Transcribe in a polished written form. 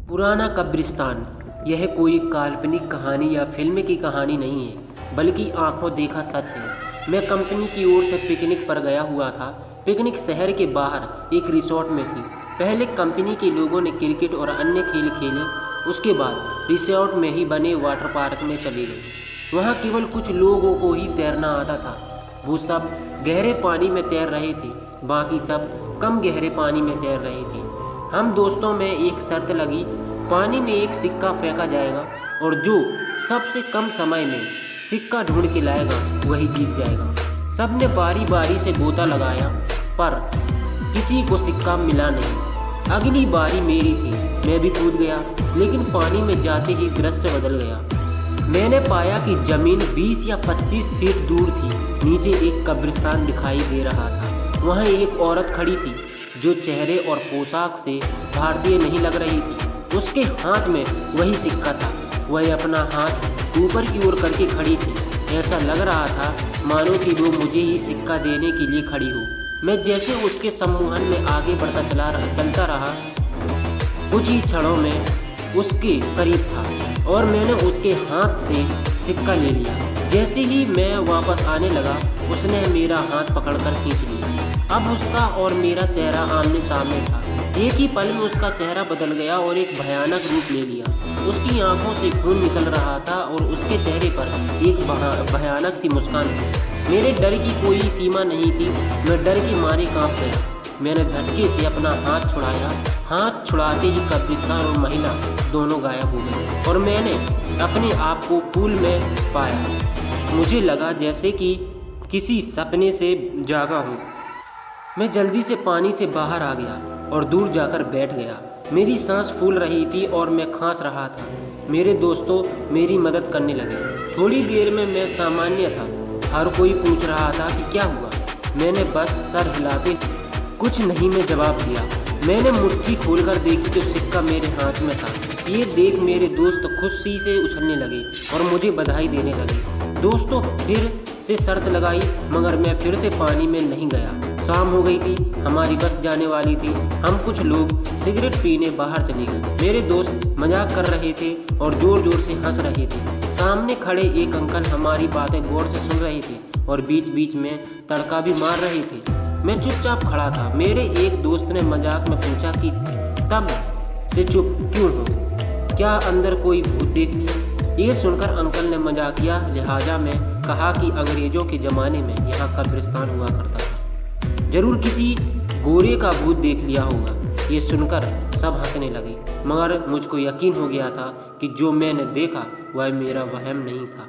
पुराना कब्रिस्तान। यह कोई काल्पनिक कहानी या फिल्म की कहानी नहीं है, बल्कि आंखों देखा सच है। मैं कंपनी की ओर से पिकनिक पर गया हुआ था। पिकनिक शहर के बाहर एक रिसोर्ट में थी। पहले कंपनी के लोगों ने क्रिकेट और अन्य खेल खेले। उसके बाद रिसोर्ट में ही बने वाटर पार्क में चले गए। वहाँ केवल कुछ लोगों को ही तैरना आता था। वो सब गहरे पानी में तैर रहे थे, बाकी सब कम गहरे पानी में तैर रहे थे। हम दोस्तों में एक शर्त लगी, पानी में एक सिक्का फेंका जाएगा और जो सबसे कम समय में सिक्का ढूंढ के लाएगा वही जीत जाएगा। सबने बारी बारी से गोता लगाया, पर किसी को सिक्का मिला नहीं। अगली बारी मेरी थी। मैं भी कूद गया, लेकिन पानी में जाते ही दृश्य बदल गया। मैंने पाया कि जमीन 20 या 25 फीट दूर थी। नीचे एक कब्रिस्तान दिखाई दे रहा था। वहाँ एक औरत खड़ी थी जो चेहरे और पोशाक से भारतीय नहीं लग रही थी। उसके हाथ में वही सिक्का था। वह अपना हाथ ऊपर की ओर करके खड़ी थी। ऐसा लग रहा था मानो कि वो मुझे ही सिक्का देने के लिए खड़ी हो। मैं जैसे उसके सम्मोहन में आगे बढ़ता चलता रहा, कुछ ही क्षणों में उसके करीब था और मैंने उसके हाथ से सिक्का ले लिया। जैसे ही मैं वापस आने लगा, उसने मेरा हाथ पकड़कर खींच लिया। अब उसका और मेरा चेहरा आमने सामने था। एक ही पल में उसका चेहरा बदल गया और एक भयानक रूप ले लिया। उसकी आंखों से खून निकल रहा था और उसके चेहरे पर एक भयानक सी मुस्कान थी। मेरे डर की कोई सीमा नहीं थी। मैं डर के मारे कांप गया। मैंने झटके से अपना हाथ छुड़ाया। हाथ छुड़ाते ही कब्रिस्तान और महिला दोनों गायब हो गए और मैंने अपने आप को पूल में पाया। मुझे लगा जैसे कि किसी सपने से जागा हूँ। मैं जल्दी से पानी से बाहर आ गया और दूर जाकर बैठ गया। मेरी सांस फूल रही थी और मैं खांस रहा था। मेरे दोस्तों मेरी मदद करने लगे। थोड़ी देर में मैं सामान्य था। हर कोई पूछ रहा था कि क्या हुआ। मैंने बस सर हिलाते कुछ नहीं में जवाब दिया। मैंने मुट्ठी खोलकर देखी तो सिक्का मेरे हाथ में था। ये देख मेरे दोस्त खुशी से उछलने लगे और मुझे बधाई देने लगे। दोस्तों फिर से शर्त लगाई, मगर मैं फिर से पानी में नहीं गया। शाम हो गई थी, हमारी बस जाने वाली थी। हम कुछ लोग सिगरेट पीने बाहर चले गए। मेरे दोस्त मजाक कर रहे थे और जोर जोर से हंस रहे थे। सामने खड़े एक अंकल हमारी बातें गौर से सुन रहे थे और बीच बीच में तड़का भी मार रहे थे। मैं चुपचाप खड़ा था। मेरे एक दोस्त ने मजाक में पूछा कि तब से चुप क्यों हो, क्या अंदर कोई भूत देख लिया? ये सुनकर अंकल ने मजाकिया लिहाजा में कहा कि अंग्रेजों के ज़माने में यहाँ कब्रिस्तान हुआ करता था। जरूर किसी गोरे का भूत देख लिया होगा। ये सुनकर सब हंसने लगे, मगर मुझको यकीन हो गया था कि जो मैंने देखा वह मेरा वहम नहीं था।